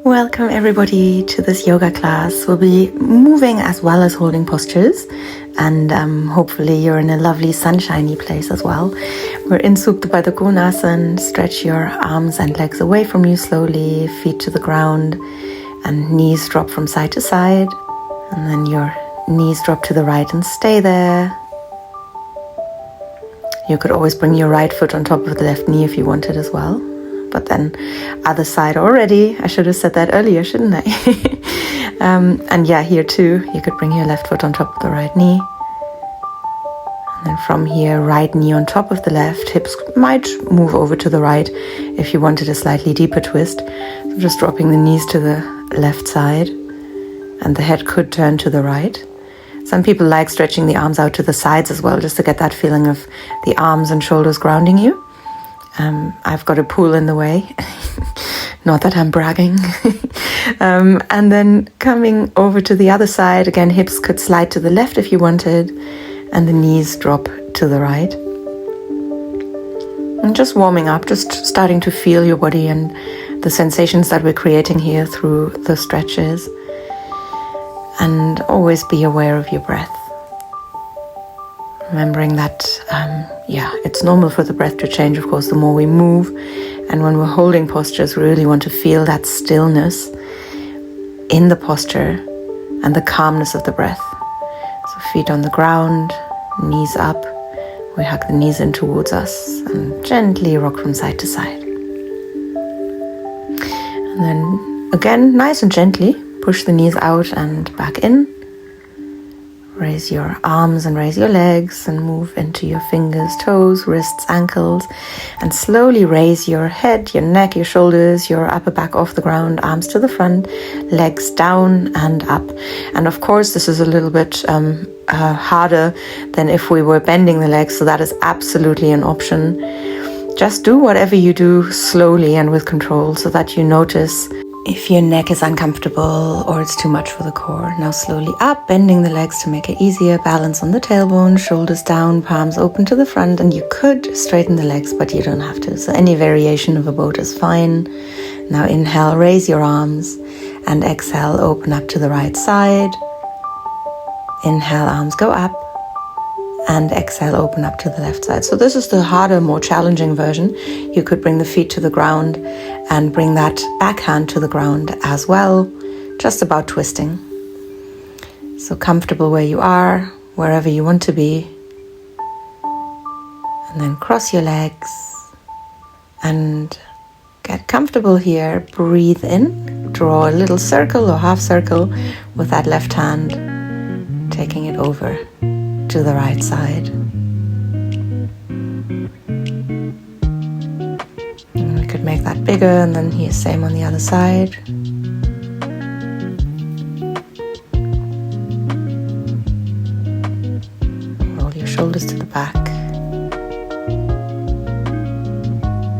Welcome everybody to this yoga class. We'll be moving as well as holding postures, and hopefully you're in a lovely sunshiny place as well. We're in Supta Pathak Yoga. Stretch your arms and legs away from you slowly, feet to the ground, and knees drop from side to side. And then your knees drop to the right and stay there. You could always bring your right foot on top of the left knee if you wanted as well. But then other side already. I should have said that earlier, shouldn't I? And yeah, here too, you could bring your left foot on top of the right knee. And then from here, right knee on top of the left. Hips might move over to the right if you wanted a slightly deeper twist. So just dropping the knees to the left side. And the head could turn to the right. Some people like stretching the arms out to the sides as well, just to get that feeling of the arms and shoulders grounding you. I've got a pool in the way, not that I'm bragging. And then coming over to the other side, again, hips could slide to the left if you wanted, and the knees drop to the right. And just warming up, just starting to feel your body and the sensations that we're creating here through the stretches. And always be aware of your breath. Remembering that, it's normal for the breath to change, of course, the more we move. And when we're holding postures, we really want to feel that stillness in the posture and the calmness of the breath. So feet on the ground, knees up. We hug the knees in towards us and gently rock from side to side. And then again, nice and gently, push the knees out and back in. Raise your arms and raise your legs and move into your fingers, toes, wrists, ankles, and slowly raise your head, your neck, your shoulders, your upper back off the ground, arms to the front, legs down and up. And of course, this is a little bit harder than if we were bending the legs, so that is absolutely an option. Just do whatever you do slowly and with control so that you notice if your neck is uncomfortable or it's too much for the core. Now slowly up, bending the legs to make it easier. Balance on the tailbone, shoulders down, palms open to the front. And you could straighten the legs, but you don't have to. So any variation of a boat is fine. Now inhale, raise your arms. And exhale, open up to the right side. Inhale, arms go up. And exhale, open up to the left side. So this is the harder, more challenging version. You could bring the feet to the ground and bring that backhand to the ground as well, just about twisting. So comfortable where you are, wherever you want to be. And then cross your legs and get comfortable here. Breathe in, draw a little circle or half circle with that left hand, taking it over to the right side. And we could make that bigger, and then here, same on the other side. Roll your shoulders to the back.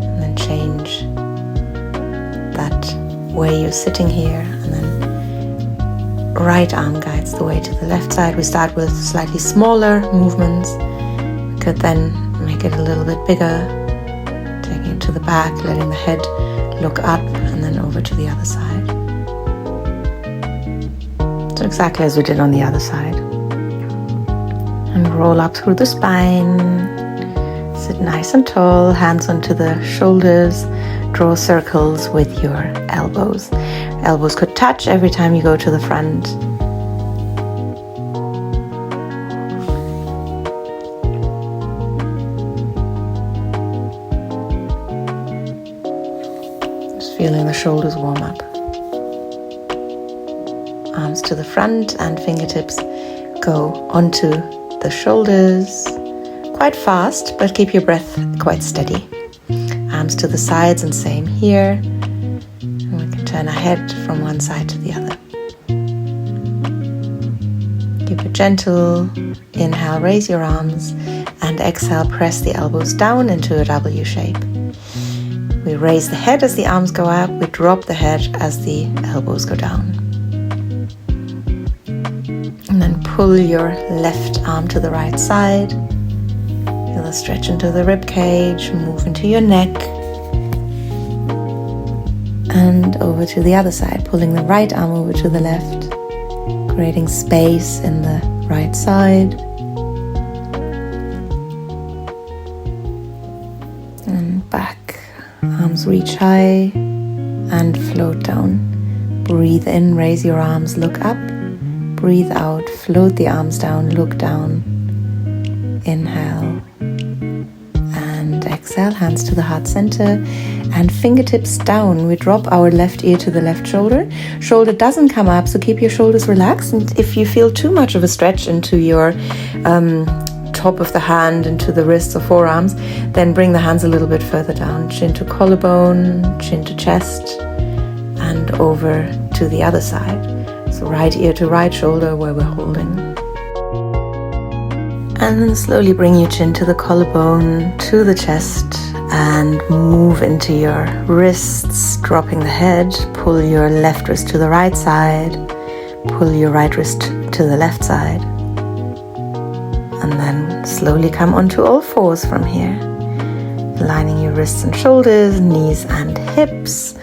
And then change that way you're sitting here, and then right arm guides the way to the left side. We start with slightly smaller movements. We could then make it a little bit bigger, taking it to the back, letting the head look up, and then over to the other side. So exactly as we did on the other side. And roll up through the spine. Sit nice and tall, hands onto the shoulders. Draw circles with your elbows. Elbows could touch every time you go to the front. Just feeling the shoulders warm up. Arms to the front and fingertips go onto the shoulders. Quite fast, but keep your breath quite steady. Arms to the sides and same here. And we can turn our head from one side to the other. Keep it gentle. Inhale, raise your arms, and exhale, press the elbows down into a W shape. We raise the head as the arms go up. We drop the head as the elbows go down. And then pull your left arm to the right side. Feel a stretch into the rib cage, move into your neck. And over to the other side, pulling the right arm over to the left, creating space in the right side. And back, arms reach high and float down. Breathe in, raise your arms, look up. Breathe out, float the arms down, look down. Inhale and exhale, hands to the heart center and fingertips down. We drop our left ear to the left shoulder. Shoulder doesn't come up, so keep your shoulders relaxed. And if you feel too much of a stretch into your top of the hand, into the wrists or forearms, then bring the hands a little bit further down. Chin to collarbone, chin to chest, and over to the other side. So right ear to right shoulder where we're holding. And then slowly bring your chin to the collarbone, to the chest, and move into your wrists, dropping the head. Pull your left wrist to the right side, pull your right wrist to the left side. And then slowly come onto all fours from here. Aligning your wrists and shoulders, knees and hips.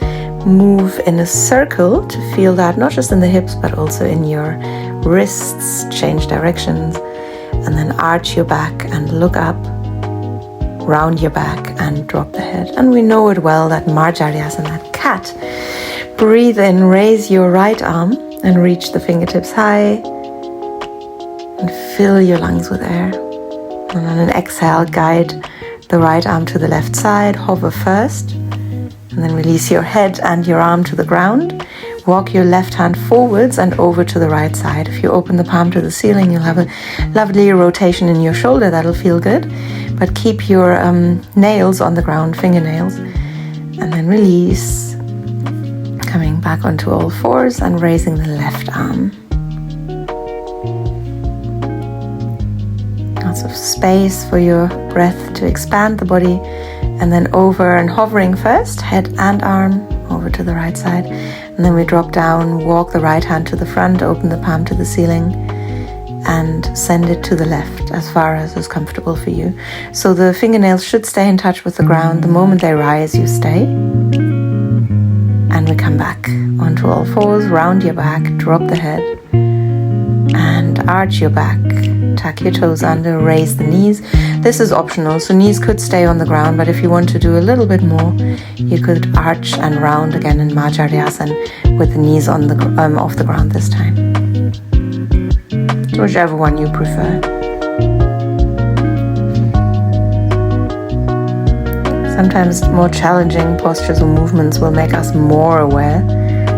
Move in a circle to feel that, not just in the hips, but also in your wrists. Change directions. And then arch your back and look up, round your back and drop the head. And we know it well, that Marjariyasana, that cat. Breathe in, raise your right arm and reach the fingertips high and fill your lungs with air. And on an exhale, guide the right arm to the left side, hover first, and then release your head and your arm to the ground. Walk your left hand forwards and over to the right side. If you open the palm to the ceiling, you'll have a lovely rotation in your shoulder. That'll feel good. But keep your nails on the ground, fingernails. And then release. Coming back onto all fours and raising the left arm. Lots of space for your breath to expand the body. And then over and hovering first, head and arm over to the right side. And then we drop down, walk the right hand to the front, open the palm to the ceiling, and send it to the left as far as is comfortable for you. So the fingernails should stay in touch with the ground. The moment they rise, you stay. And we come back onto all fours, round your back, drop the head, and arch your back. Tuck your toes under, raise the knees. This is optional, so knees could stay on the ground, but if you want to do a little bit more, you could arch and round again in Marjariyasana with the knees on the off the ground this time. So whichever one you prefer. Sometimes more challenging postures or movements will make us more aware,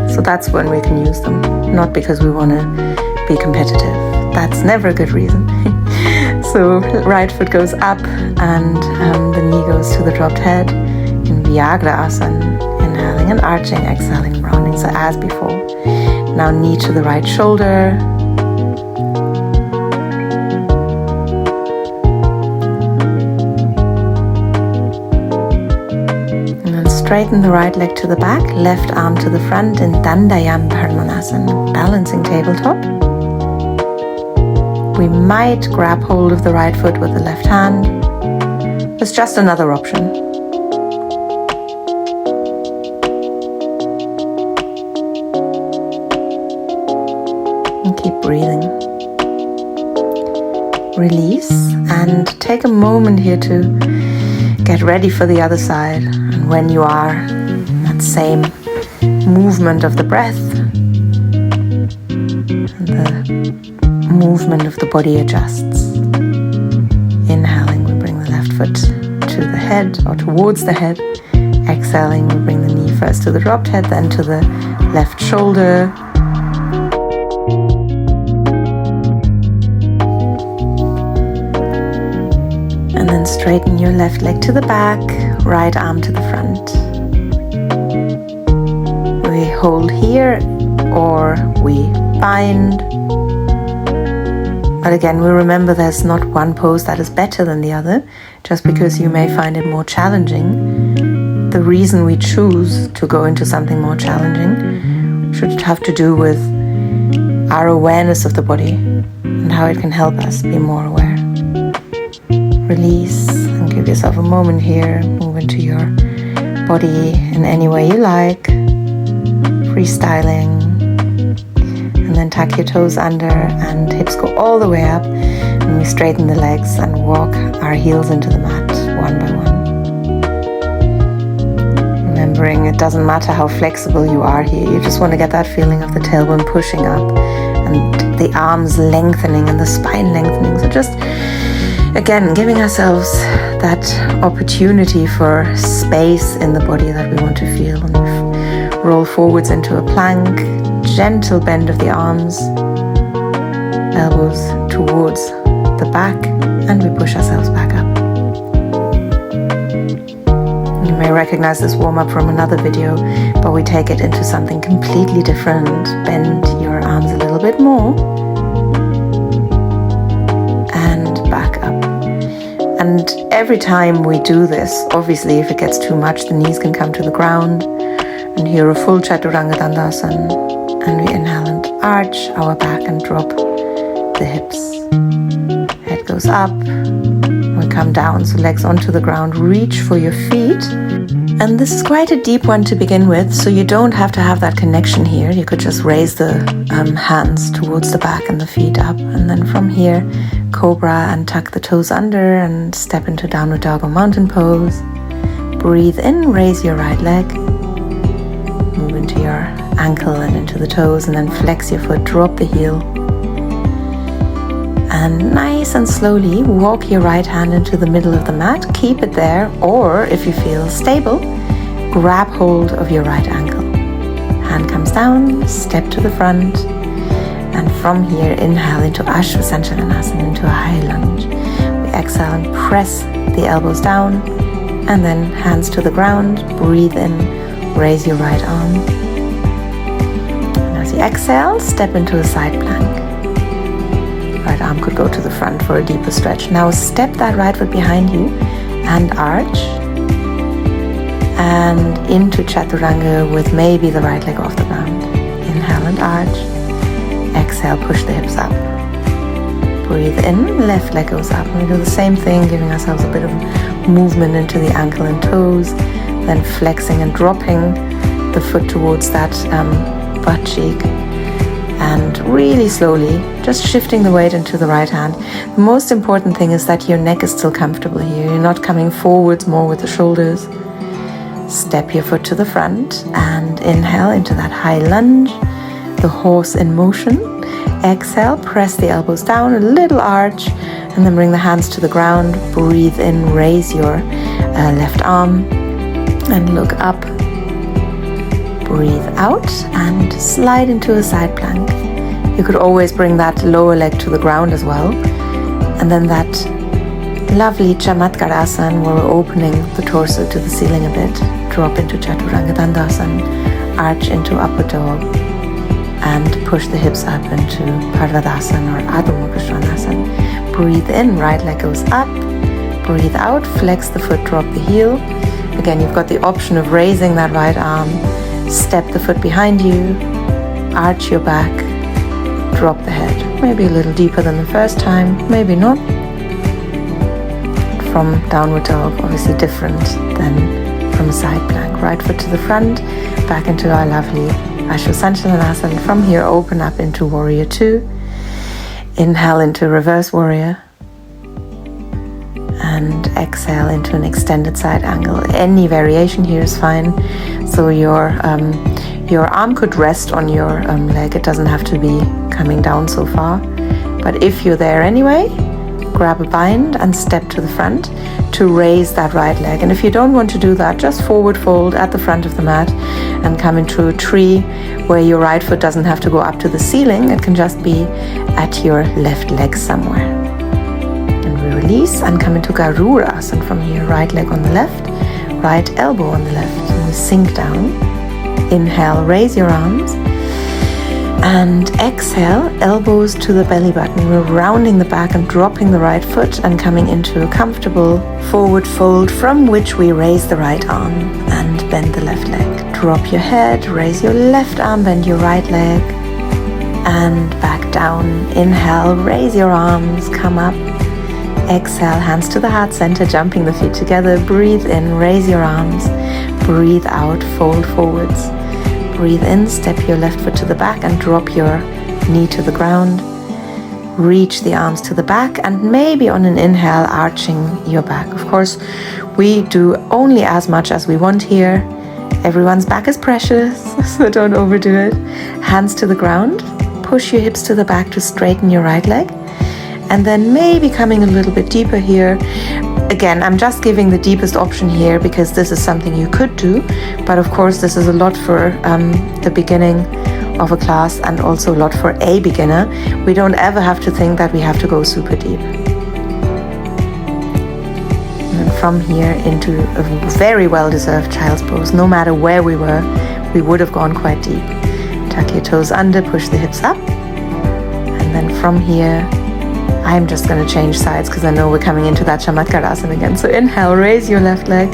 so that's when we can use them, not because we want to be competitive. That's never a good reason. So right foot goes up and the knee goes to the dropped head in Vyagrasana, inhaling and arching, exhaling, rounding, so as before. Now knee to the right shoulder. And then straighten the right leg to the back, left arm to the front in Dandayam Padmanasana, balancing tabletop. We might grab hold of the right foot with the left hand. It's just another option. And keep breathing. Release and take a moment here to get ready for the other side. And when you are, that same movement of the breath and the movement of the body adjusts. Inhaling, we bring the left foot to the head or towards the head. Exhaling, we bring the knee first to the dropped head, then to the left shoulder. And then straighten your left leg to the back, right arm to the front. We hold here or we bind. But again, we remember there's not one pose that is better than the other, just because you may find it more challenging. The reason we choose to go into something more challenging should have to do with our awareness of the body and how it can help us be more aware. Release and give yourself a moment here. Move into your body in any way you like. freestyling. And then tuck your toes under and hips go all the way up, and we straighten the legs and walk our heels into the mat one by one. Remembering it doesn't matter how flexible you are here, you just want to get that feeling of the tailbone pushing up and the arms lengthening and the spine lengthening. So just again giving ourselves that opportunity for space in the body that we want to feel. And roll forwards into a plank, gentle bend of the arms, elbows towards the back, and we push ourselves back up. You may recognize this warm-up from another video, but we take it into something completely different. Bend your arms a little bit more and back up. And every time we do this, obviously if it gets too much, the knees can come to the ground. And here a full Chaturanga Dandasana. And we inhale and arch our back and drop the hips. Head goes up. We come down, so legs onto the ground. Reach for your feet. And this is quite a deep one to begin with, so you don't have to have that connection here. You could just raise the hands towards the back and the feet up. And then from here, cobra and tuck the toes under and step into downward dog or mountain pose. Breathe in, raise your right leg. Move into your ankle and into the toes, and then flex your foot, drop the heel. And nice and slowly walk your right hand into the middle of the mat. Keep it there, or if you feel stable, grab hold of your right ankle. Hand comes down, step to the front, and from here inhale into Asana, into a high lunge. We exhale and press the elbows down, and then hands to the ground. Breathe in, raise your right arm. And as you exhale, step into a side plank. Right arm could go to the front for a deeper stretch. Now step that right foot behind you and arch. And into Chaturanga with maybe the right leg off the ground. Inhale and arch. Exhale, push the hips up. Breathe in, left leg goes up. And we do the same thing, giving ourselves a bit of movement into the ankle and toes. Then flexing and dropping the foot towards that butt cheek. And really slowly, just shifting the weight into the right hand. The most important thing is that your neck is still comfortable here. You're not coming forwards more with the shoulders. Step your foot to the front and inhale into that high lunge, the horse in motion. Exhale, press the elbows down, a little arch, and then bring the hands to the ground. Breathe in, raise your left arm and look up. Breathe out and slide into a side plank. You could always bring that lower leg to the ground as well. And then that lovely Chamatkarasan where we're opening the torso to the ceiling a bit. Drop into Chaturanga Dandasana, arch into upward dog, and push the hips up into Parvadasana or Adho Mukha Svanasana. Breathe in, right leg goes up. Breathe out, flex the foot, drop the heel. Again, you've got the option of raising that right arm. Step the foot behind you, arch your back, drop the head. Maybe a little deeper than the first time, maybe not. From downward dog, obviously different than from a side plank. Right foot to the front, back into our lovely Asana. From here, open up into Warrior 2. Inhale into Reverse Warrior. And exhale into an extended side angle. Any variation here is fine. So your arm could rest on your leg. It doesn't have to be coming down so far. But if you're there anyway, grab a bind and step to the front to raise that right leg. And if you don't want to do that, just forward fold at the front of the mat and come into a tree where your right foot doesn't have to go up to the ceiling. It can just be at your left leg somewhere. Release and come into Garura. And from here, right leg on the left, right elbow on the left. And we sink down. Inhale, raise your arms. And exhale, elbows to the belly button. We're rounding the back and dropping the right foot and coming into a comfortable forward fold from which we raise the right arm and bend the left leg. Drop your head, raise your left arm, bend your right leg. And back down. Inhale, raise your arms, come up. Exhale, hands to the heart center, jumping the feet together. Breathe in, raise your arms. Breathe out, fold forwards. breathe in, step your left foot to the back and drop your knee to the ground. Reach the arms to the back and maybe on an inhale, arching your back. Of course, we do only as much as we want here. Everyone's back is precious, so don't overdo it. Hands to the ground. Push your hips to the back to straighten your right leg. And then maybe coming a little bit deeper here. Again, I'm just giving the deepest option here because this is something you could do. But of course, this is a lot for the beginning of a class and also a lot for a beginner. We don't ever have to think that we have to go super deep. And from here into a very well-deserved child's pose. No matter where we were, we would have gone quite deep. Tuck your toes under, push the hips up. And then from here, I'm just going to change sides because I know we're coming into that Chamatkar again. So inhale, raise your left leg.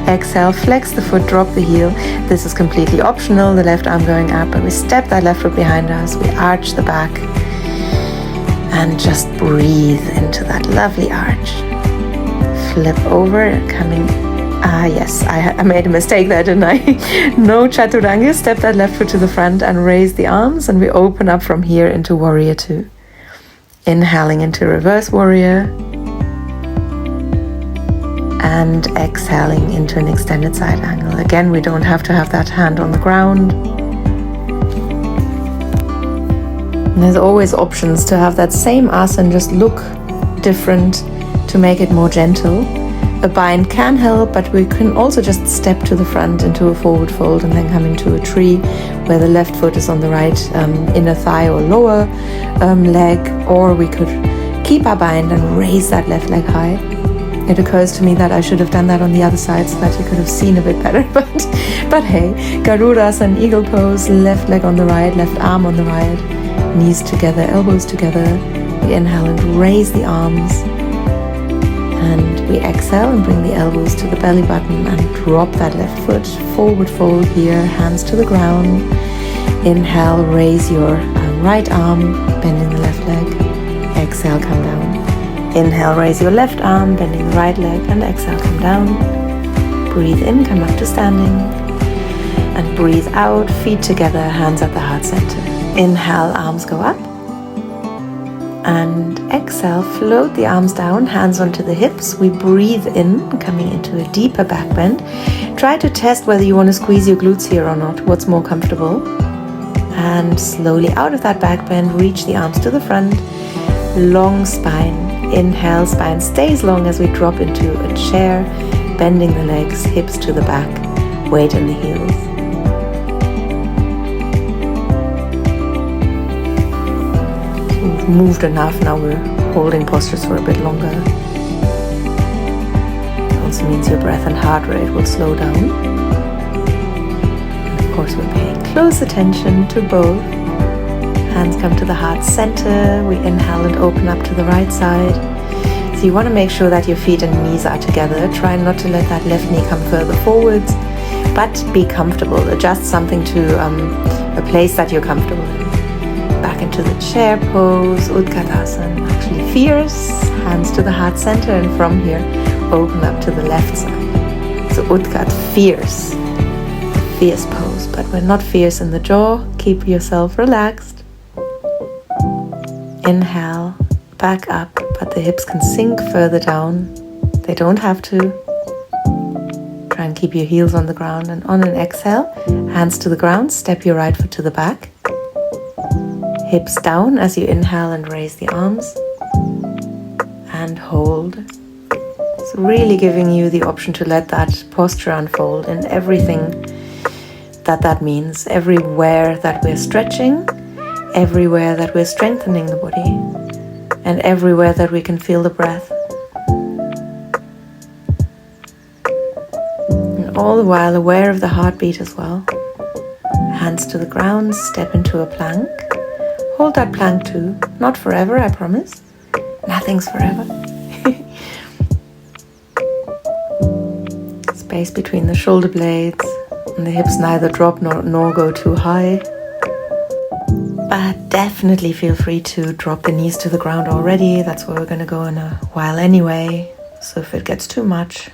Exhale, flex the foot, drop the heel. This is completely optional, the left arm going up, and we step that left foot behind us. We arch the back and just breathe into that lovely arch. Flip over, coming. Yes, I made a mistake there, didn't I? No Chaturanga. Step that left foot to the front and raise the arms, and we open up from here into Warrior Two. Inhaling into Reverse Warrior and exhaling into an extended side angle. Again, we don't have to have that hand on the ground. And there's always options to have that same asana just look different to make it more gentle. A bind can help, but we can also just step to the front into a forward fold and then come into a tree where the left foot is on the right inner thigh or lower leg, or we could keep our bind and raise that left leg high. It occurs to me that I should have done that on the other side so that you could have seen a bit better, but hey, Garudasana, eagle pose, left leg on the right, left arm on the right, knees together, elbows together. We inhale and raise the arms. And we exhale and bring the elbows to the belly button and drop that left foot, forward fold here, hands to the ground. Inhale, raise your right arm, bending the left leg. Exhale, come down. Inhale, raise your left arm, bending the right leg, and exhale, come down. Breathe in, come up to standing. And breathe out, feet together, hands at the heart center. Inhale, arms go up. And exhale, float the arms down, hands onto the hips. We breathe in, coming into a deeper back bend. Try to test whether you want to squeeze your glutes here or not, what's more comfortable. And slowly out of that back bend, reach the arms to the front. Long spine. Inhale, spine stays long as we drop into a chair, bending the legs, hips to the back, weight in the heels. We've moved enough, now we're holding postures for a bit longer. It also means your breath and heart rate will slow down. And of course, we're paying close attention to both. Hands come to the heart center. We inhale and open up to the right side. So you want to make sure that your feet and knees are together. Try not to let that left knee come further forwards, but be comfortable. Adjust something to a place that you're comfortable in. Back into the chair pose, Utkatasana, actually fierce, hands to the heart center, and from here, open up to the left side. So Utkat, fierce pose, but we're not fierce in the jaw, keep yourself relaxed. Inhale, back up, but the hips can sink further down. They don't have to. Try and keep your heels on the ground, and on an exhale, hands to the ground, step your right foot to the back. Hips down as you inhale and raise the arms. And hold. So really giving you the option to let that posture unfold in everything that means. Everywhere that we're stretching, everywhere that we're strengthening the body, and everywhere that we can feel the breath. And all the while aware of the heartbeat as well. Hands to the ground, step into a plank. Hold that plank too. Not forever, I promise. Nothing's forever. Space between the shoulder blades, and the hips neither drop nor go too high. But definitely feel free to drop the knees to the ground already. That's where we're going to go in a while anyway. So if it gets too much,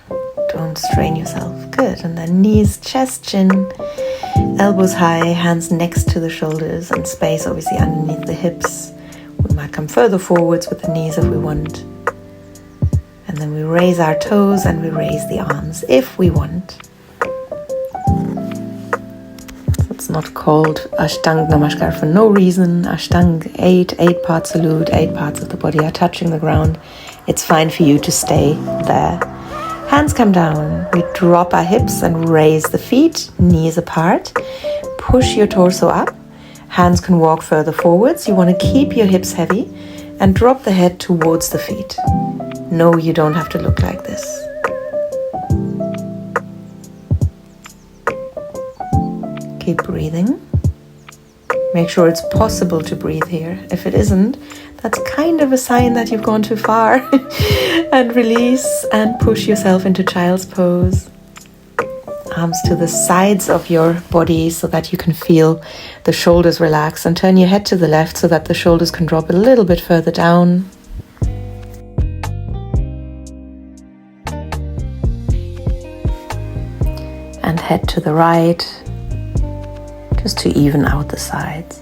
don't strain yourself. Good. And then knees, chest, chin. Elbows high, hands next to the shoulders, and space obviously underneath the hips. We might come further forwards with the knees if we want. And then we raise our toes and we raise the arms if we want. So it's not called Ashtanga Namaskar for no reason. Ashtanga, 8 parts salute, 8 parts of the body are touching the ground. It's fine for you to stay there. Hands come down. We drop our hips and raise the feet, knees apart. Push your torso up. Hands can walk further forwards. You want to keep your hips heavy and drop the head towards the feet. No, you don't have to look like this. Keep breathing. Make sure it's possible to breathe here. If it isn't, that's kind of a sign that you've gone too far. And release and push yourself into child's pose. Arms to the sides of your body so that you can feel the shoulders relax, and turn your head to the left so that the shoulders can drop a little bit further down. And head to the right, just to even out the sides.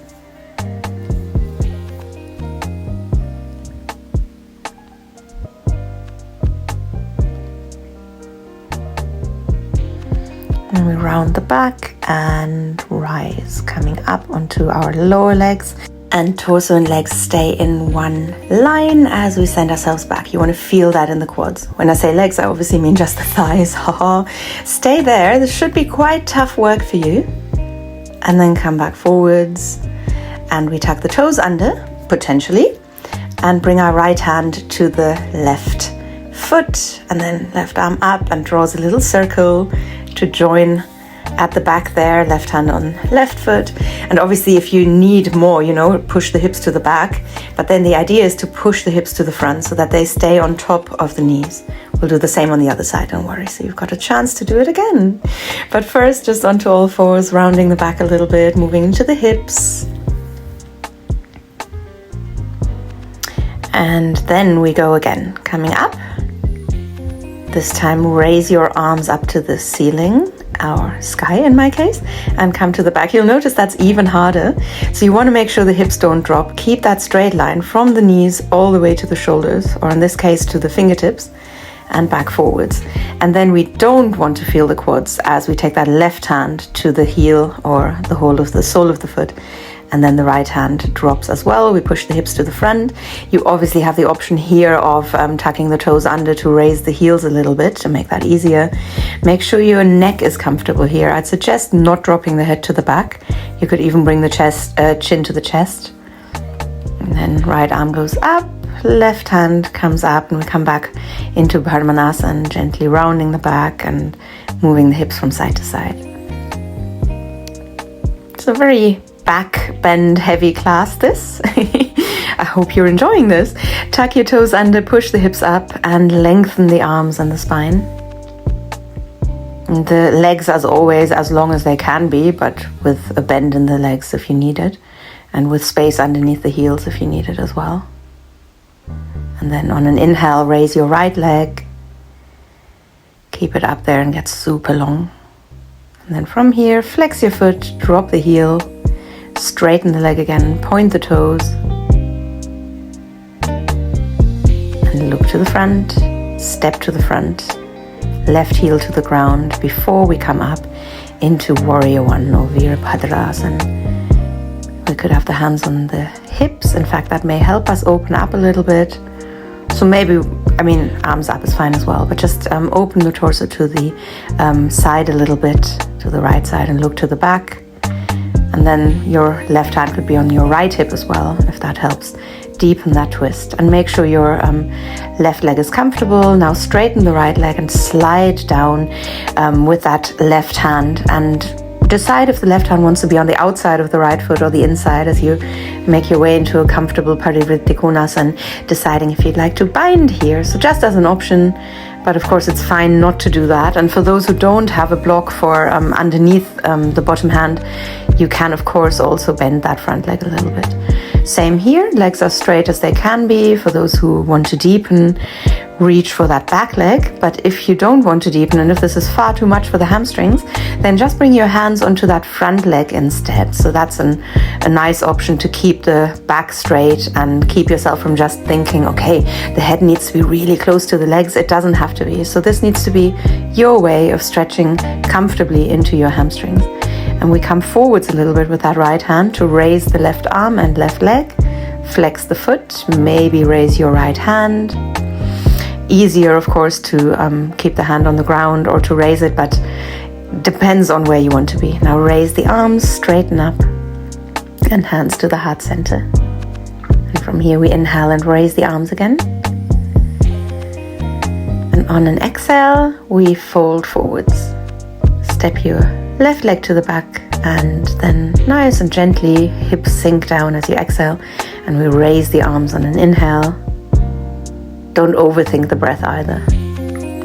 And we round the back and rise, coming up onto our lower legs, and torso and legs stay in one line as we send ourselves back. You want to feel that in the quads. When I say legs, I obviously mean just the thighs. Stay there. This should be quite tough work for you. And then come back forwards, and we tuck the toes under, potentially, and bring our right hand to the left foot, and then left arm up and draws a little circle to join at the back there, left hand on left foot. And obviously if you need more, push the hips to the back, but then the idea is to push the hips to the front so that they stay on top of the knees. We'll do the same on the other side, don't worry. So you've got a chance to do it again. But first, just onto all fours, rounding the back a little bit, moving into the hips. And then we go again, coming up. This time raise your arms up to the ceiling, or sky in my case, and come to the back. You'll notice that's even harder. So you want to make sure the hips don't drop. Keep that straight line from the knees all the way to the shoulders, or in this case to the fingertips, and back forwards. And then we don't want to feel the quads as we take that left hand to the heel or the whole of the sole of the foot. And then the right hand drops as well. We push the hips to the front. You obviously have the option here of tucking the toes under to raise the heels a little bit to make that easier. Make sure your neck is comfortable here. I'd suggest not dropping the head to the back. You could even bring the chin to the chest. And then right arm goes up, left hand comes up, and we come back into Padmanasana, gently rounding the back and moving the hips from side to side. It's a very back bend heavy class, this. I hope you're enjoying this. Tuck your toes under, push the hips up, and lengthen the arms and the spine. And the legs, as always, as long as they can be, but with a bend in the legs if you need it, and with space underneath the heels if you need it as well. And then on an inhale, raise your right leg, keep it up there and get super long. And then from here, flex your foot, drop the heel, straighten the leg again, point the toes, and look to the front, step to the front, left heel to the ground before we come up into Warrior One or Virabhadrasana. We could have the hands on the hips. In fact, that may help us open up a little bit. So maybe, arms up is fine as well, but just open the torso to the side a little bit, to the right side, and look to the back. And then your left hand could be on your right hip as well, if that helps. Deepen that twist and make sure your left leg is comfortable. Now straighten the right leg and slide down with that left hand, and decide if the left hand wants to be on the outside of the right foot or the inside as you make your way into a comfortable Parivritti Konasana, deciding if you'd like to bind here. So just as an option, but of course it's fine not to do that. And for those who don't have a block for underneath the bottom hand, you can of course also bend that front leg a little bit. Same here, legs are straight as they can be. For those who want to deepen, reach for that back leg. But if you don't want to deepen, and if this is far too much for the hamstrings, then just bring your hands onto that front leg instead. So that's a nice option to keep the back straight and keep yourself from just thinking, okay, the head needs to be really close to the legs. It doesn't have to be. So this needs to be your way of stretching comfortably into your hamstrings. And we come forwards a little bit with that right hand to raise the left arm and left leg. Flex the foot, maybe raise your right hand. Easier, of course, to keep the hand on the ground or to raise it, but depends on where you want to be. Now raise the arms, straighten up, and hands to the heart center. And from here we inhale and raise the arms again. And on an exhale, we fold forwards. Step your left leg to the back, and then nice and gently hips sink down as you exhale, and we raise the arms on an inhale. Don't overthink the breath either.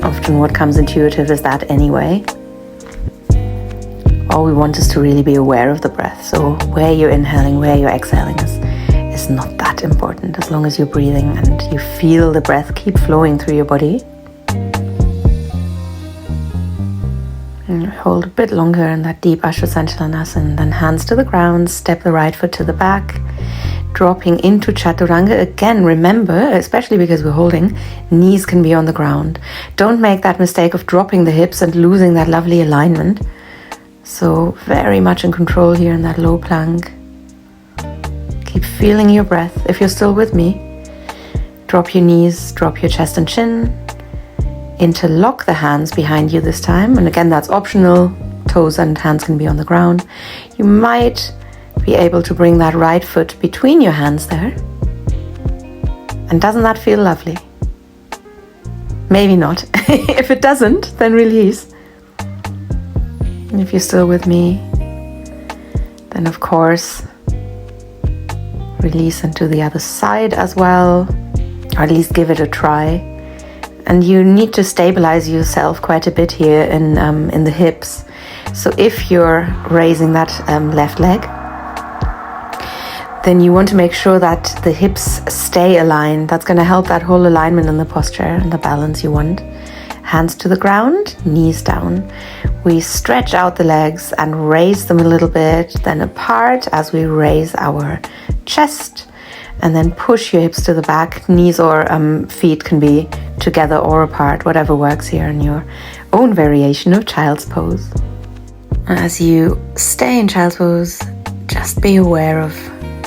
Often what comes intuitive is that anyway. All we want is to really be aware of the breath. So where you're inhaling, where you're exhaling is not that important, as long as you're breathing and you feel the breath keep flowing through your body. And hold a bit longer in that deep Ashwasandhalanasana, and then hands to the ground, step the right foot to the back, dropping into Chaturanga. Again, remember, especially because we're holding, knees can be on the ground. Don't make that mistake of dropping the hips and losing that lovely alignment. So very much in control here in that low plank. Keep feeling your breath. If you're still with me, drop your knees, drop your chest and chin. Interlock the hands behind you this time. And again, that's optional. Toes and hands can be on the ground. You might be able to bring that right foot between your hands there. And doesn't that feel lovely? Maybe not. If it doesn't, then release. And if you're still with me, then of course, release into the other side as well, or at least give it a try. And you need to stabilize yourself quite a bit here in the hips. So if you're raising that left leg, then you want to make sure that the hips stay aligned. That's going to help that whole alignment in the posture and the balance you want. Hands to the ground, knees down. We stretch out the legs and raise them a little bit, then apart as we raise our chest. And then push your hips to the back. Knees or feet can be together or apart, whatever works here in your own variation of child's pose. As you stay in child's pose, just be aware of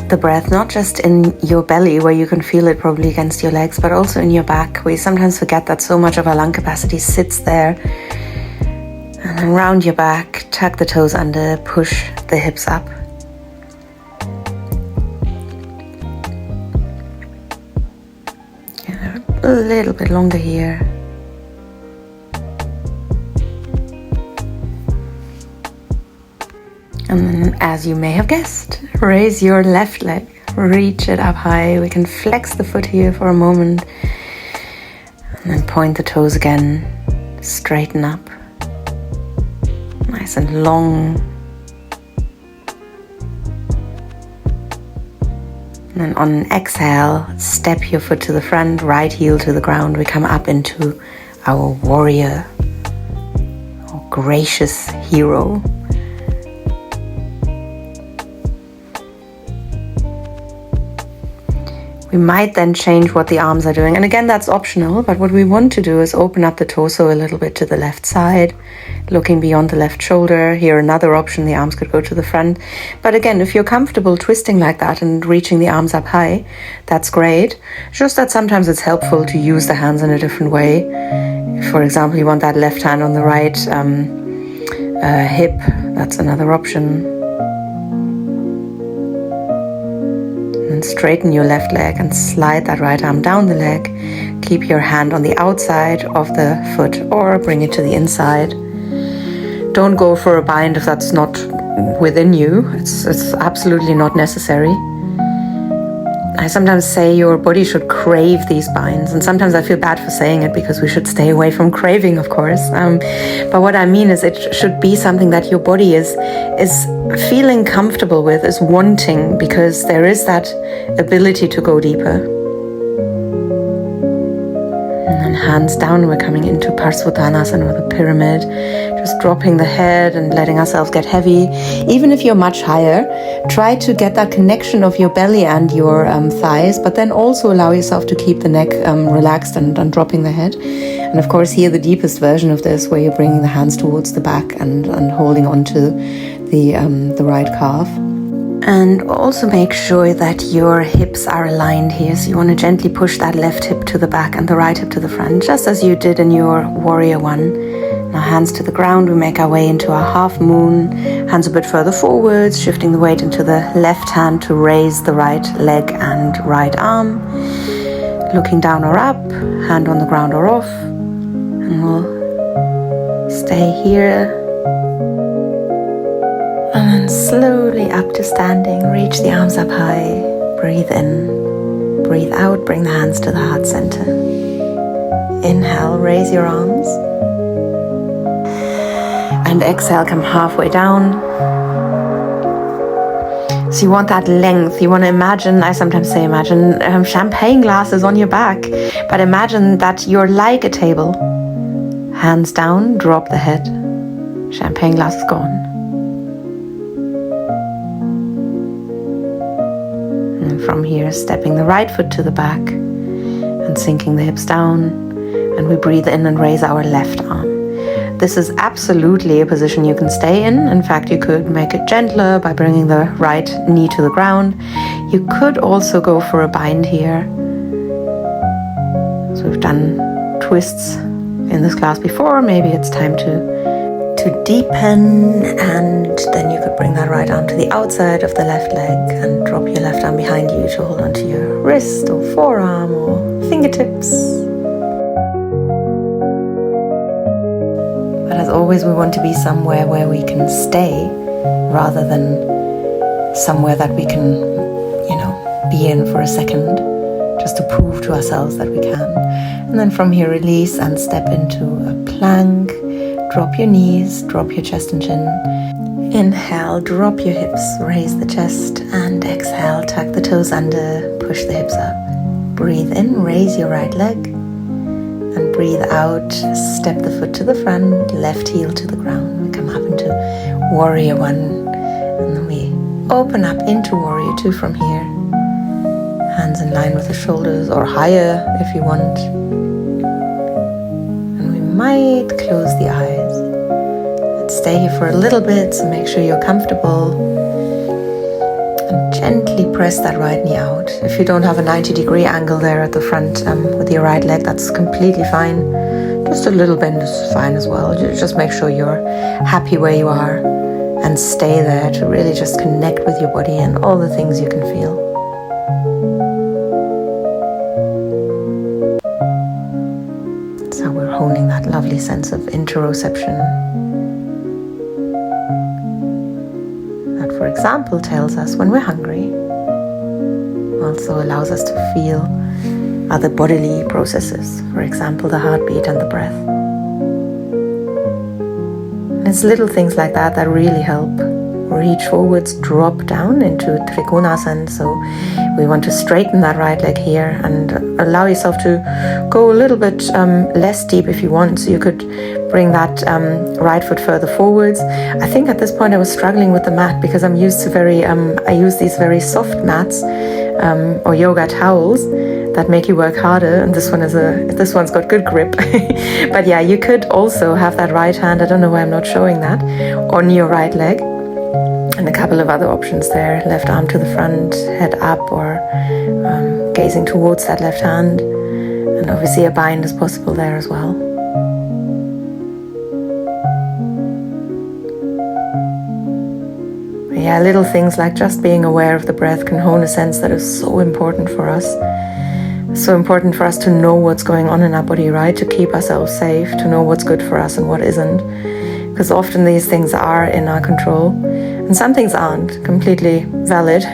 the breath, not just in your belly where you can feel it probably against your legs, but also in your back. We sometimes forget that so much of our lung capacity sits there. And then round your back, tuck the toes under, push the hips up. A little bit longer here. And then, as you may have guessed, raise your left leg, reach it up high. We can flex the foot here for a moment. And then point the toes again, straighten up. Nice and long. And then on an exhale, step your foot to the front, right heel to the ground. We come up into our warrior, or gracious hero. We might then change what the arms are doing. And again, that's optional, but what we want to do is open up the torso a little bit to the left side, looking beyond the left shoulder. Here, another option, the arms could go to the front. But again, if you're comfortable twisting like that and reaching the arms up high, that's great. Just that sometimes it's helpful to use the hands in a different way. For example, you want that left hand on the right hip, that's another option. And straighten your left leg and slide that right arm down the leg. Keep your hand on the outside of the foot or bring it to the inside. Don't go for a bind if that's not within you. It's absolutely not necessary. I sometimes say your body should crave these binds, and sometimes I feel bad for saying it because we should stay away from craving, of course. But what I mean is it should be something that your body is feeling comfortable with, is wanting, because there is that ability to go deeper. And then And hands down, we're coming into Parsvottanasana, or the pyramid, just dropping the head and letting ourselves get heavy. Even if you're much higher, try to get that connection of your belly and your thighs, but then also allow yourself to keep the neck relaxed and dropping the head. And of course, here the deepest version of this, where you're bringing the hands towards the back and holding onto the right calf. And also make sure that your hips are aligned here. So you want to gently push that left hip to the back and the right hip to the front, just as you did in your warrior one. Now hands to the ground, we make our way into our half moon. Hands a bit further forwards, shifting the weight into the left hand to raise the right leg and right arm. Looking down or up, hand on the ground or off. And we'll stay here. And then slowly up to standing, reach the arms up high, breathe in, breathe out, bring the hands to the heart center. Inhale, raise your arms. And exhale, come halfway down. So you want that length, you want to imagine, I sometimes say imagine champagne glasses on your back, but imagine that you're like a table. Hands down, drop the head, champagne glass is gone. From here, stepping the right foot to the back and sinking the hips down, and we breathe in and raise our left arm. This is absolutely a position you can stay in. In fact, you could make it gentler by bringing the right knee to the ground. You could also go for a bind here. So we've done twists in this class before. Maybe it's time to deepen, and then you could bring that right arm to the outside of the left leg and drop your left arm behind you to hold onto your wrist or forearm or fingertips. But as always, we want to be somewhere where we can stay rather than somewhere that we can, be in for a second, just to prove to ourselves that we can. And then from here, release and step into a plank. Drop your knees, drop your chest and chin. Inhale, drop your hips, raise the chest, and exhale, tuck the toes under, push the hips up. Breathe in, raise your right leg, and breathe out, step the foot to the front, left heel to the ground. We come up into warrior one, and then we open up into warrior two from here. Hands in line with the shoulders, or higher if you want. Might close the eyes. Let's stay here for a little bit, so make sure you're comfortable. And gently press that right knee out. If you don't have a 90-degree angle there at the front with your right leg, that's completely fine. Just a little bend is fine as well. Just make sure you're happy where you are and stay there to really just connect with your body and all the things you can feel. Honing that lovely sense of interoception that, for example, tells us when we're hungry, also allows us to feel other bodily processes, for example, the heartbeat and the breath. And it's little things like that that really help. Reach forwards, drop down into Trikonasana. So we want to straighten that right leg here and allow yourself to go a little bit less deep if you want. So you could bring that right foot further forwards. I think at this point I was struggling with the mat because I'm used to I use these very soft mats or yoga towels that make you work harder, and this one's got good grip. But yeah, you could also have that right hand, I don't know why I'm not showing that, on your right leg. And a couple of other options there. Left arm to the front, head up, or gazing towards that left hand. And obviously a bind is possible there as well. But yeah, little things like just being aware of the breath can hone a sense that is so important for us. So important for us to know what's going on in our body, right? To keep ourselves safe, to know what's good for us and what isn't. Because often these things are in our control. And some things aren't completely valid,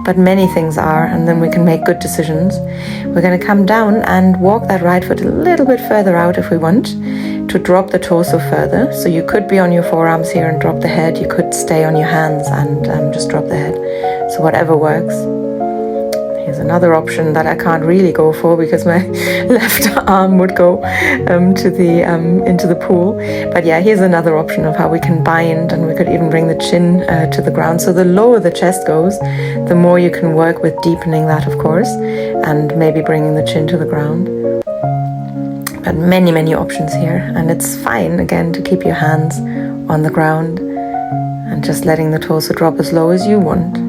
but many things are, and then we can make good decisions. We're going to come down and walk that right foot a little bit further out if we want, to drop the torso further. So you could be on your forearms here and drop the head. You could stay on your hands and just drop the head. So whatever works. Here's another option that I can't really go for because my left arm would go into the pool. But yeah, here's another option of how we can bind, and we could even bring the chin to the ground. So the lower the chest goes, the more you can work with deepening that, of course, and maybe bringing the chin to the ground. But many, many options here. And it's fine, again, to keep your hands on the ground and just letting the torso drop as low as you want.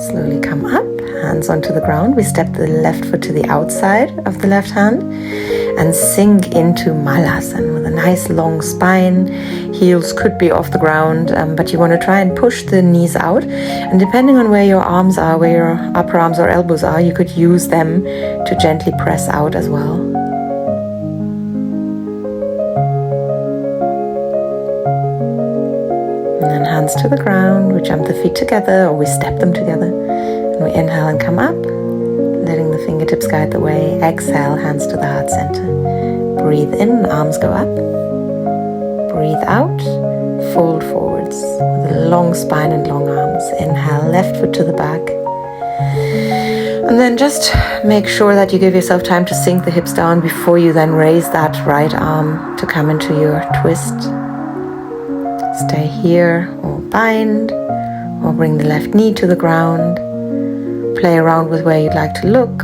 Slowly come up, hands onto the ground. We step the left foot to the outside of the left hand and sink into Malasana with a nice long spine. Heels could be off the ground, but you want to try and push the knees out. And depending on where your arms are, where your upper arms or elbows are, you could use them to gently press out as well. And then hands to the ground, we jump the feet together or we step them together. And we inhale and come up, letting the fingertips guide the way. Exhale, hands to the heart center. Breathe in, arms go up. Breathe out, fold forwards with a long spine and long arms. Inhale, left foot to the back. And then just make sure that you give yourself time to sink the hips down before you then raise that right arm to come into your twist. Stay here or bind, or bring the left knee to the ground. Play around with where you'd like to look.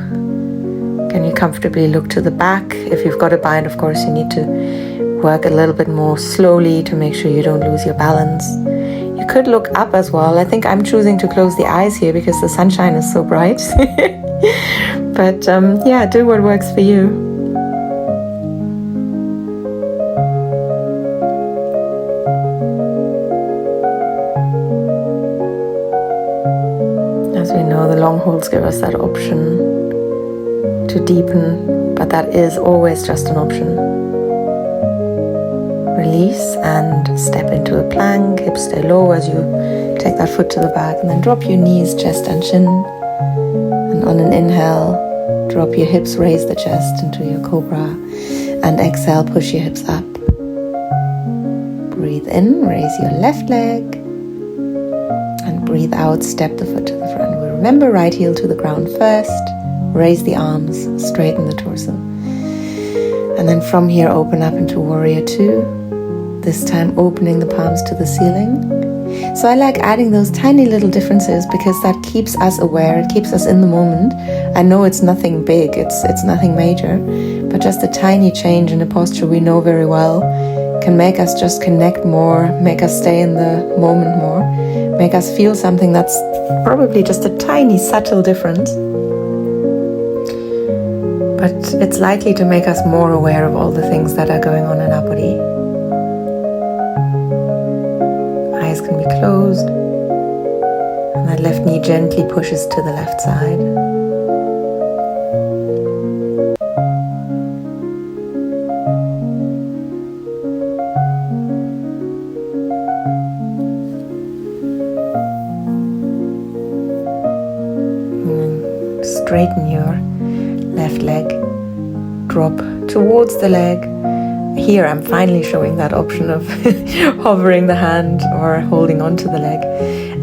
Can you comfortably look to the back? If you've got a bind, of course, you need to work a little bit more slowly to make sure you don't lose your balance. You could look up as well. I think I'm choosing to close the eyes here because the sunshine is so bright. But yeah, do what works for you. As we know, the long holds give us that option to deepen, but that is always just an option. Release and step into a plank. Hips stay low as you take that foot to the back, and then drop your knees, chest and chin. And on an inhale, drop your hips, raise the chest into your cobra, and exhale, push your hips up. Breathe in, raise your left leg, and breathe out, step the foot to the front. We remember right heel to the ground first, raise the arms, straighten the torso. And then from here, open up into Warrior Two, this time opening the palms to the ceiling. So I like adding those tiny little differences because that keeps us aware, it keeps us in the moment. I know it's nothing big, it's nothing major, but just a tiny change in a posture we know very well can make us just connect more, make us stay in the moment more, make us feel something that's probably just a tiny subtle difference. But it's likely to make us more aware of all the things that are going on in our body. Eyes can be closed, and that left knee gently pushes to the left side. And then straighten your left leg, drop towards the leg. Here I'm finally showing that option of hovering the hand or holding onto the leg.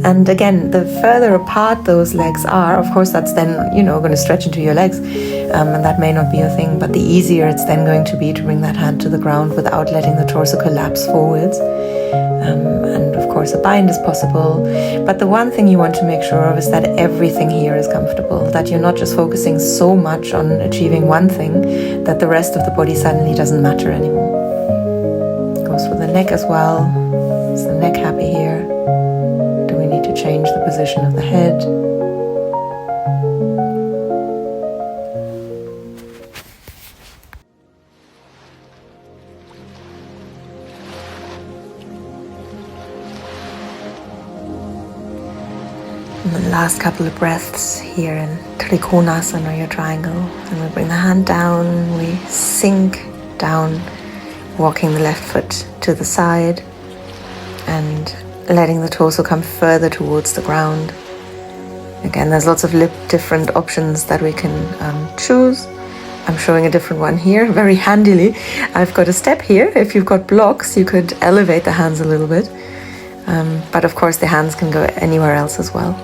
And again, the further apart those legs are, of course that's then, going to stretch into your legs, and that may not be a thing, but the easier it's then going to be to bring that hand to the ground without letting the torso collapse forwards. And of course a bind is possible, but the one thing you want to make sure of is that everything here is comfortable, that you're not just focusing so much on achieving one thing that the rest of the body suddenly doesn't matter anymore. Goes for the neck as well. Is the neck happy here? Do we need to change the position of the head? And the last couple of breaths here in Trikonasana, or your triangle. And we bring the hand down, we sink down, walking the left foot to the side and letting the torso come further towards the ground. Again, there's lots of different options that we can choose. I'm showing a different one here, very handily. I've got a step here. If you've got blocks, you could elevate the hands a little bit. But of course, the hands can go anywhere else as well.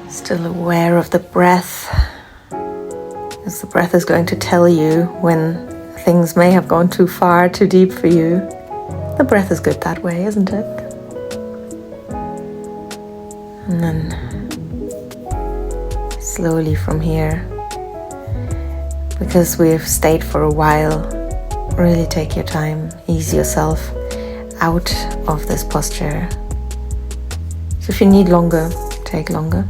Still aware of the breath, as the breath is going to tell you when things may have gone too far, too deep for you. The breath is good that way, isn't it? And then slowly from here, because we've stayed for a while, really take your time, ease yourself out of this posture. So if you need longer, take longer.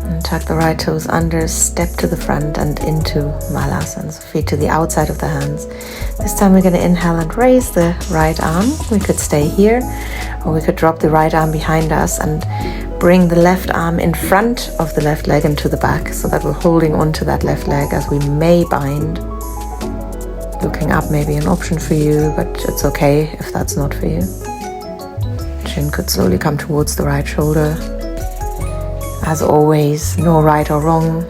And tuck the right toes under, step to the front and into Malasana, so feet to the outside of the hands. This time we're going to inhale and raise the right arm. We could stay here, or we could drop the right arm behind us and bring the left arm in front of the left leg and to the back, so that we're holding onto that left leg as we may bind. Looking up may be an option for you, but it's okay if that's not for you. Chin could slowly come towards the right shoulder. As always, no right or wrong.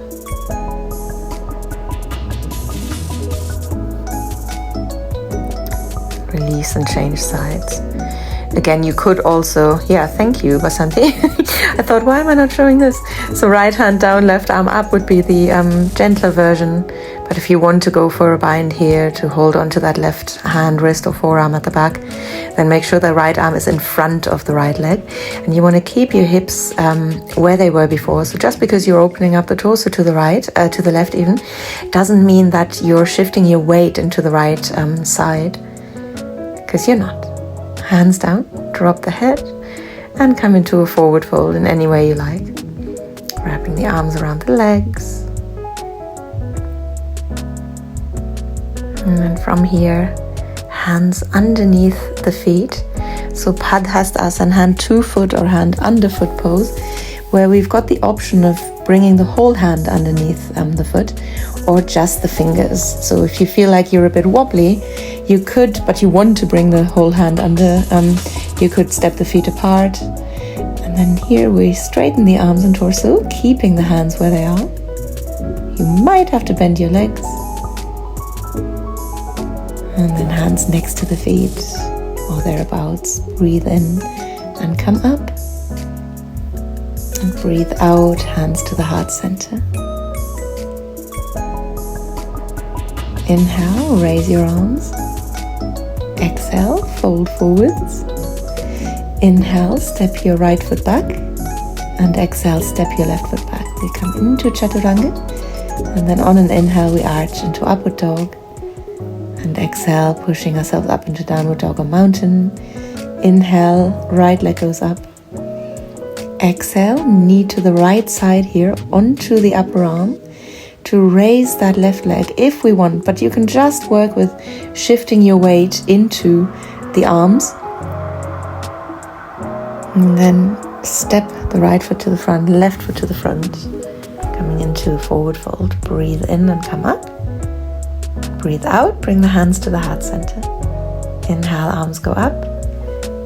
Release and change sides. Again, you could also, thank you, Basanti. I thought, why am I not showing this? So right hand down, left arm up would be the gentler version. But if you want to go for a bind here to hold on to that left hand, wrist or forearm at the back, then make sure the right arm is in front of the right leg. And you want to keep your hips where they were before. So just because you're opening up the torso to the right, to the left even, doesn't mean that you're shifting your weight into the right side, because you're not. Hands down, drop the head, and come into a forward fold in any way you like. Wrapping the arms around the legs. And then from here, hands underneath the feet. So Padhastasana, hand to foot or hand under foot pose, where we've got the option of bringing the whole hand underneath the foot, or just the fingers. So if you feel like you're a bit wobbly, you could, but you want to bring the whole hand under, you could step the feet apart. And then here we straighten the arms and torso, keeping the hands where they are. You might have to bend your legs. And then hands next to the feet, or thereabouts. Breathe in and come up. And breathe out, hands to the heart center. Inhale, raise your arms. Exhale, fold forwards. Inhale, step your right foot back. And exhale, step your left foot back. We come into Chaturanga. And then on an inhale, we arch into Upward Dog. And exhale, pushing ourselves up into Downward Dog or Mountain. Inhale, right leg goes up. Exhale, knee to the right side here, onto the upper arm, to raise that left leg if we want, but you can just work with shifting your weight into the arms. And then step the right foot to the front, left foot to the front, coming into forward fold. Breathe in and come up. Breathe out, bring the hands to the heart center. Inhale, arms go up.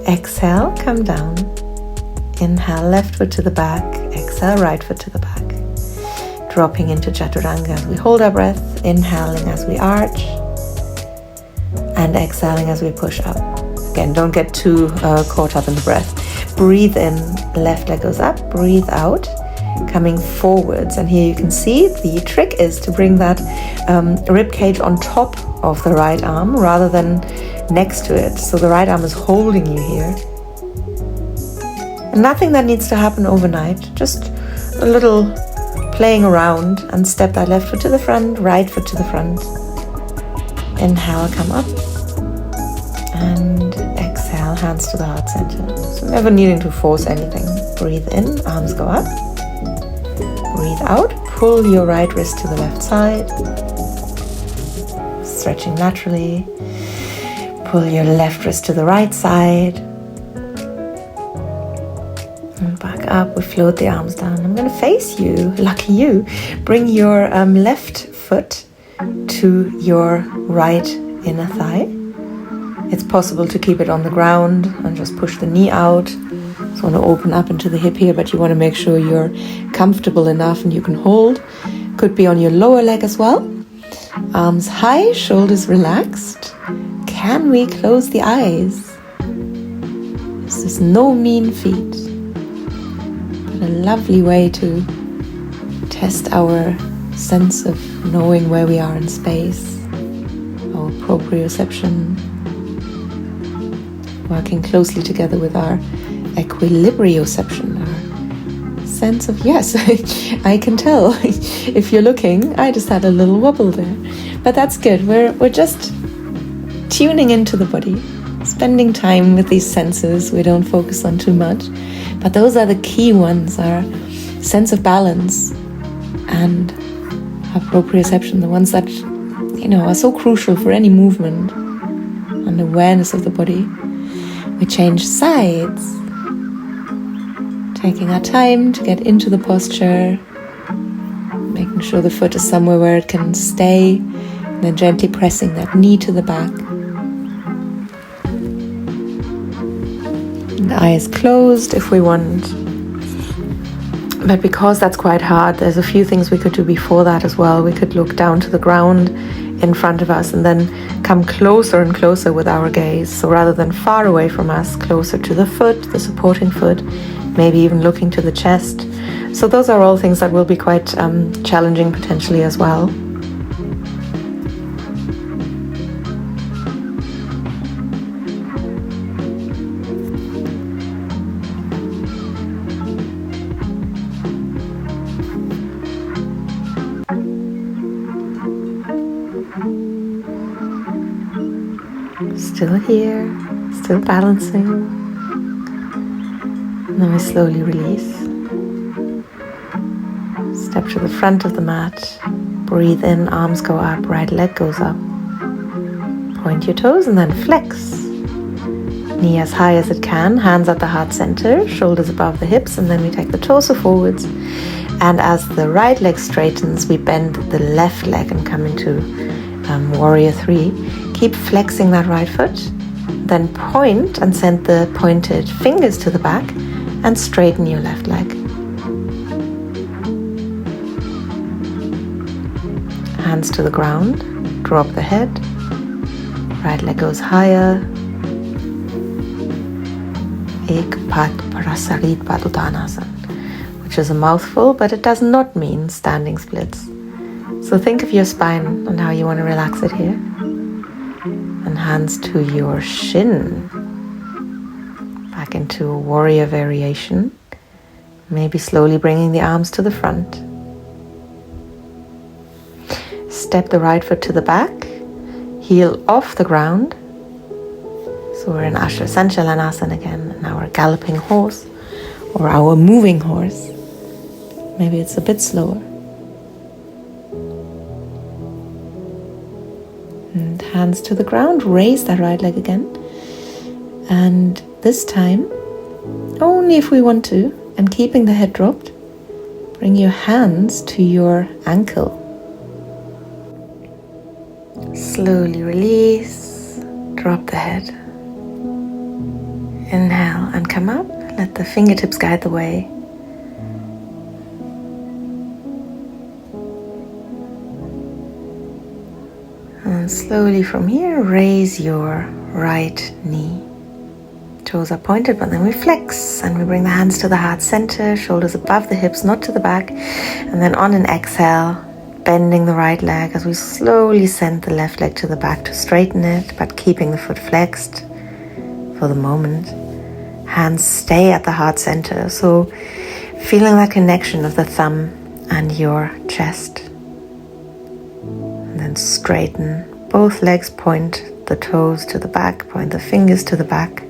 Exhale, come down. Inhale, left foot to the back. Exhale, right foot to the back. Dropping into Chaturanga as we hold our breath. Inhaling as we arch. And exhaling as we push up. Again, don't get too caught up in the breath. Breathe in, left leg goes up. Breathe out, coming forwards. And here you can see the trick is to bring that rib cage on top of the right arm rather than next to it. So the right arm is holding you here. And nothing that needs to happen overnight, just a little playing around, and step that left foot to the front, right foot to the front. Inhale, come up, and exhale, hands to the heart center. So never needing to force anything. Breathe in, arms go up. Breathe out, pull your right wrist to the left side. Stretching naturally. Pull your left wrist to the right side. And back up, we float the arms down. I'm going to face you, lucky you. Bring your left foot to your right inner thigh. It's possible to keep it on the ground and just push the knee out. So I want to open up into the hip here, but you want to make sure you're comfortable enough and you can hold. Could be on your lower leg as well. Arms high, shoulders relaxed. Can we close the eyes? This is no mean feat. What a lovely way to test our sense of knowing where we are in space, our proprioception, working closely together with our equilibrioception, our sense of, yes, I can tell. If you're looking, I just had a little wobble there. But that's good. We're just tuning into the body, spending time with these senses we don't focus on too much. But those are the key ones, our sense of balance and our proprioception, the ones that, are so crucial for any movement and awareness of the body. We change sides, taking our time to get into the posture, making sure the foot is somewhere where it can stay, and then gently pressing that knee to the back. And the eyes closed if we want. But because that's quite hard, there's a few things we could do before that as well. We could look down to the ground in front of us and then come closer and closer with our gaze. So rather than far away from us, closer to the foot, the supporting foot, maybe even looking to the chest. So those are all things that will be quite challenging potentially as well. Still here, still balancing. And then we slowly release. Step to the front of the mat. Breathe in, arms go up, right leg goes up. Point your toes and then flex. Knee as high as it can, hands at the heart center, shoulders above the hips, and then we take the torso forwards. And as the right leg straightens, we bend the left leg and come into Warrior 3. Keep flexing that right foot, then point and send the pointed fingers to the back and straighten your left leg. Hands to the ground, drop the head, right leg goes higher. Ek Pat Prasarit Paduttanasana, which is a mouthful, but it does not mean standing splits. So think of your spine and how you want to relax it here. And hands to your shin. Back into a warrior variation. Maybe slowly bringing the arms to the front. Step the right foot to the back. Heel off the ground. So we're in Asana again. And our galloping horse or our moving horse. Maybe it's a bit slower. And hands to the ground, raise that right leg again. And this time, only if we want to, and keeping the head dropped, bring your hands to your ankle. Slowly release, drop the head. Inhale and come up, let the fingertips guide the way. And slowly from here, raise your right knee. Toes are pointed, but then we flex and we bring the hands to the heart center, shoulders above the hips, not to the back. And then on an exhale, bending the right leg as we slowly send the left leg to the back to straighten it, but keeping the foot flexed for the moment. Hands stay at the heart center, so feeling that connection of the thumb and your chest. And then straighten. Both legs, point the toes to the back, point the fingers to the back.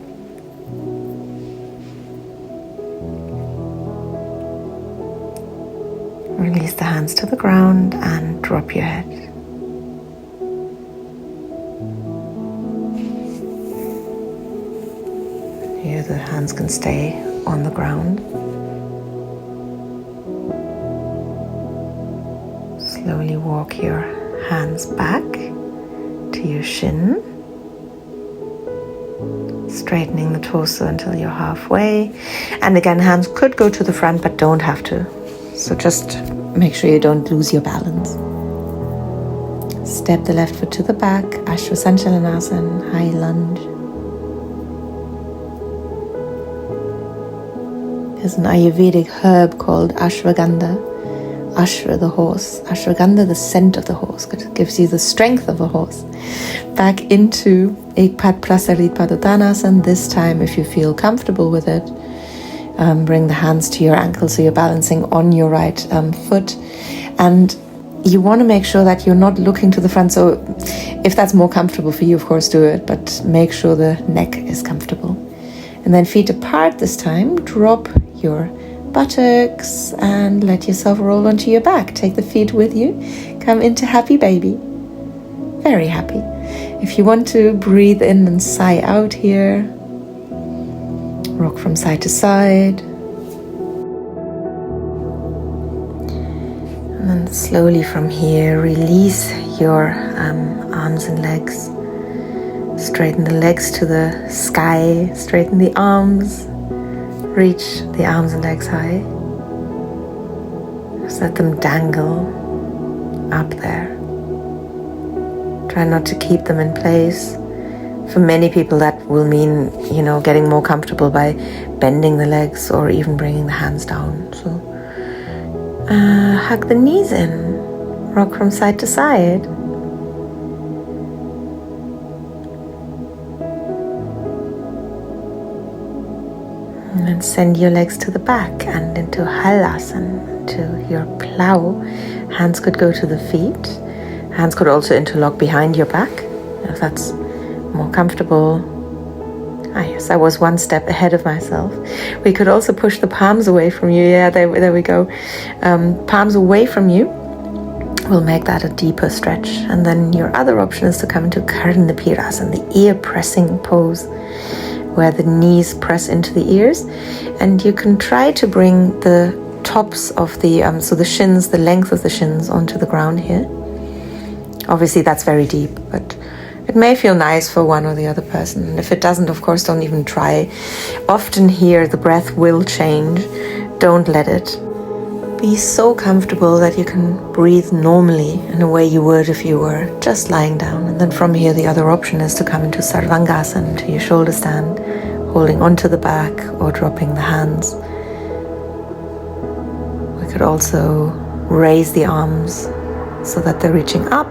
Release the hands to the ground and drop your head. Here the hands can stay on the ground. Slowly walk your hands back to your shin. Straightening the torso until you're halfway. And again, hands could go to the front but don't have to. So just make sure you don't lose your balance. Step the left foot to the back, Asana, high lunge. is an Ayurvedic herb called ashwagandha. Ashwa, the horse. Ashwagandha, the scent of the horse. It gives you the strength of a horse. Back into Ekpat Prasarit Padottanasana. This time, if you feel comfortable with it, bring the hands to your ankles so you're balancing on your right foot. And you want to make sure that you're not looking to the front. So if that's more comfortable for you, of course, do it. But make sure the neck is comfortable. And then feet apart this time. Drop your buttocks and let yourself roll onto your back. Take the feet with you. Come into happy baby. Very happy. If you want to breathe in and sigh out here, rock from side to side. And then slowly from here, release your arms and legs. Straighten the legs to the sky. Straighten the arms. Reach the arms and legs high. Just let them dangle up there. Try not to keep them in place. For many people that will mean, getting more comfortable by bending the legs or even bringing the hands down. So hug the knees in. Rock from side to side. And then send your legs to the back and into halasana, to your plow. Hands could go to the feet. Hands could also interlock behind your back, if that's more comfortable. Yes, I was one step ahead of myself. We could also push the palms away from you. Yeah, there we go. Palms away from you. We'll make that a deeper stretch. And then your other option is to come into Karnapirasana, the ear pressing pose, where the knees press into the ears. And you can try to bring the tops of the, so the shins, the length of the shins onto the ground here. Obviously that's very deep, but it may feel nice for one or the other person. And if it doesn't, of course, don't even try. Often here the breath will change. Don't let it. Be so comfortable that you can breathe normally in a way you would if you were just lying down. And then from here, the other option is to come into Sarvangasana, to your shoulder stand, holding onto the back or dropping the hands. We could also raise the arms so that they're reaching up.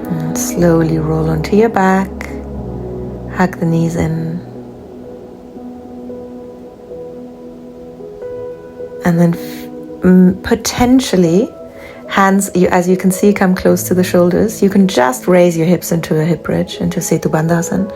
And slowly roll onto your back. Hug the knees in. And then potentially, hands, as you can see, come close to the shoulders. You can just raise your hips into a hip bridge, into Setu Bandhasana.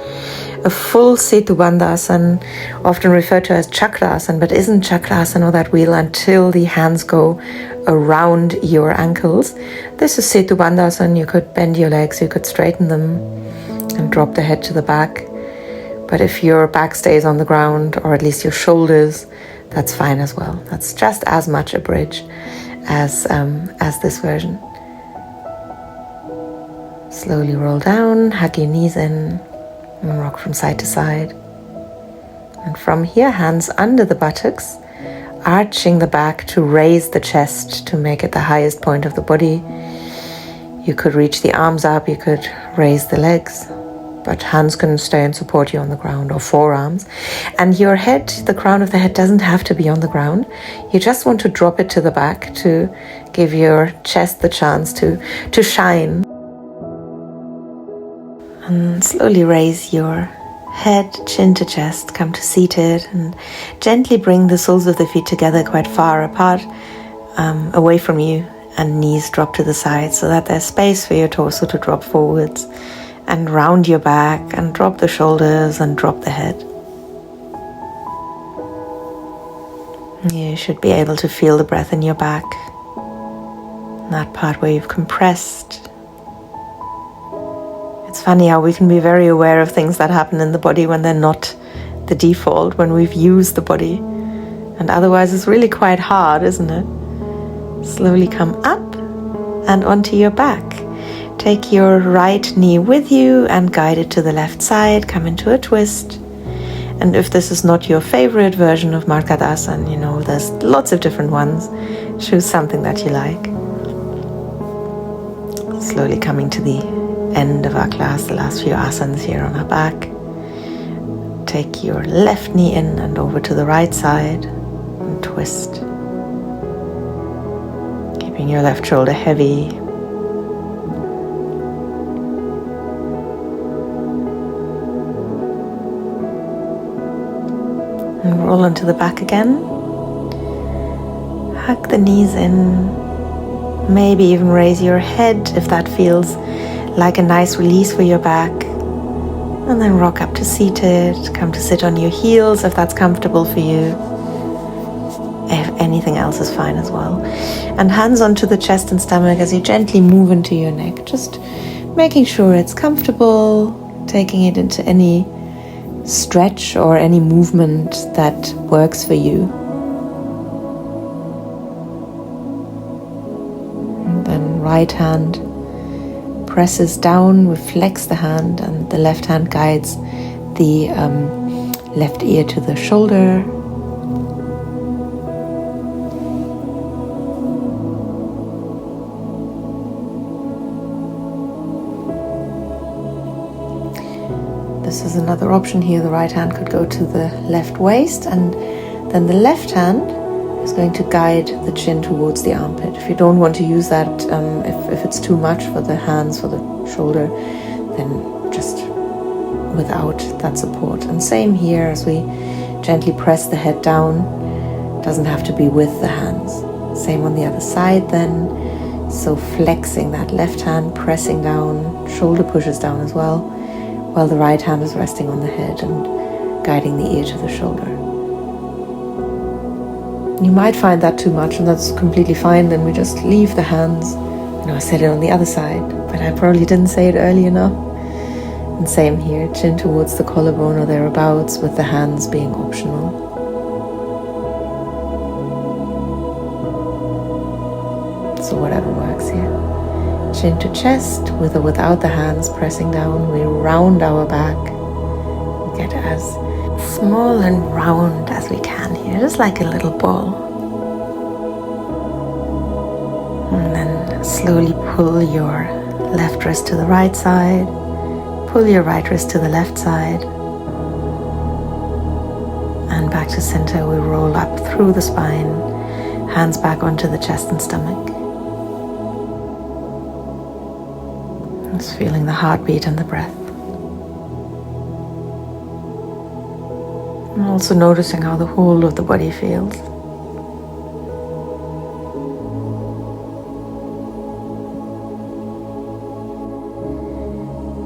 A full Setu Bandhasana, often referred to as Chakrasana, but isn't Chakrasana or that wheel until the hands go around your ankles. This is Setu Bandhasana. You could bend your legs, you could straighten them and drop the head to the back. But if your back stays on the ground, or at least your shoulders, that's fine as well. That's just as much a bridge as this version. Slowly roll down, hug your knees in, and rock from side to side. And from here, hands under the buttocks, arching the back to raise the chest to make it the highest point of the body. You could reach the arms up, you could raise the legs, but hands can stay and support you on the ground, or forearms. And your head, the crown of the head, doesn't have to be on the ground. You just want to drop it to the back to give your chest the chance to shine. And slowly raise your head, chin to chest, come to seated, and gently bring the soles of the feet together quite far apart, away from you, and knees drop to the side so that there's space for your torso to drop forwards. And round your back and drop the shoulders and drop the head. You should be able to feel the breath in your back, that part where you've compressed. It's funny how we can be very aware of things that happen in the body when they're not the default, when we've used the body. And otherwise it's really quite hard, isn't it? Slowly come up and onto your back. Take your right knee with you and guide it to the left side. Come into a twist. And if this is not your favorite version of Markadasana, there's lots of different ones. Choose something that you like. Slowly coming to the end of our class, the last few asanas here on our back. take your left knee in and over to the right side and twist. Keeping your left shoulder heavy. And roll onto the back again. Hug the knees in. Maybe even raise your head if that feels like a nice release for your back. And then rock up to seated. Come to sit on your heels if that's comfortable for you. If anything else is fine as well. And hands onto the chest and stomach as you gently move into your neck. Just making sure it's comfortable. Taking it into any stretch or any movement that works for you. And then right hand presses down, we flex the hand, and the left hand guides the left ear to the shoulder. This is another option here. The right hand could go to the left waist, and then the left hand is going to guide the chin towards the armpit. If you don't want to use that, if it's too much for the hands, for the shoulder, then just without that support. And same here as we gently press the head down. It doesn't have to be with the hands. Same on the other side then. So flexing that left hand, pressing down, shoulder pushes down as well, while the right hand is resting on the head and guiding the ear to the shoulder. You might find that too much, and that's completely fine. Then we just leave the hands. I said it on the other side, but I probably didn't say it early enough. And same here, chin towards the collarbone or thereabouts, with the hands being optional. So whatever works here. Chin to chest, with or without the hands pressing down. We round our back. We get as small and round as we can here, just like a little ball. And then slowly pull your left wrist to the right side, pull your right wrist to the left side, and back to center. We roll up through the spine, hands back onto the chest and stomach. Just feeling the heartbeat and the breath. And also noticing how the whole of the body feels.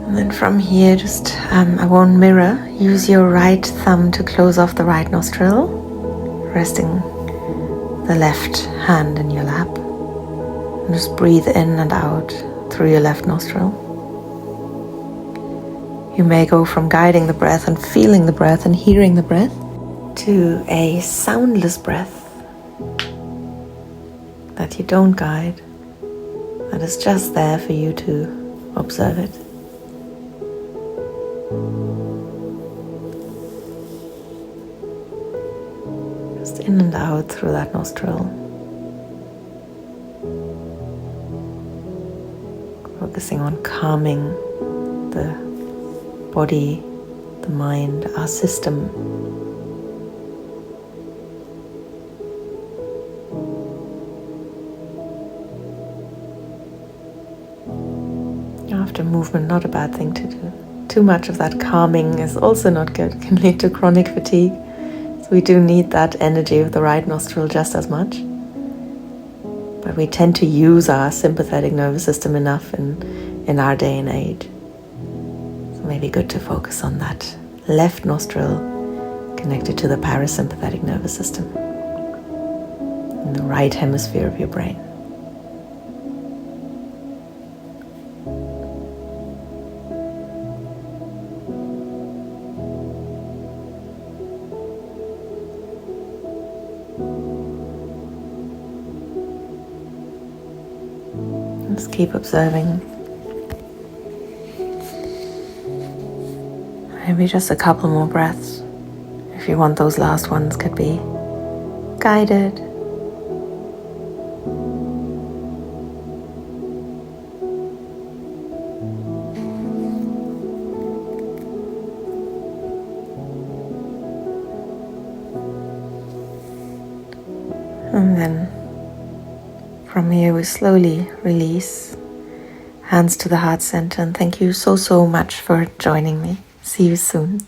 And then from here, just I won't mirror. Use your right thumb to close off the right nostril, resting the left hand in your lap. And just breathe in and out through your left nostril. You may go from guiding the breath and feeling the breath and hearing the breath to a soundless breath that you don't guide, that is just there for you to observe it. Just in and out through that nostril. Focusing on calming the body, the mind, our system. After movement, not a bad thing to do. Too much of that calming is also not good. It can lead to chronic fatigue. So we do need that energy of the right nostril just as much. But we tend to use our sympathetic nervous system enough in our day and age. So maybe good to focus on that left nostril connected to the parasympathetic nervous system in the right hemisphere of your brain. Just keep observing. Maybe just a couple more breaths. If you want, those last ones could be guided. And then from here we slowly release, hands to the heart center, and thank you so much for joining me. See you soon.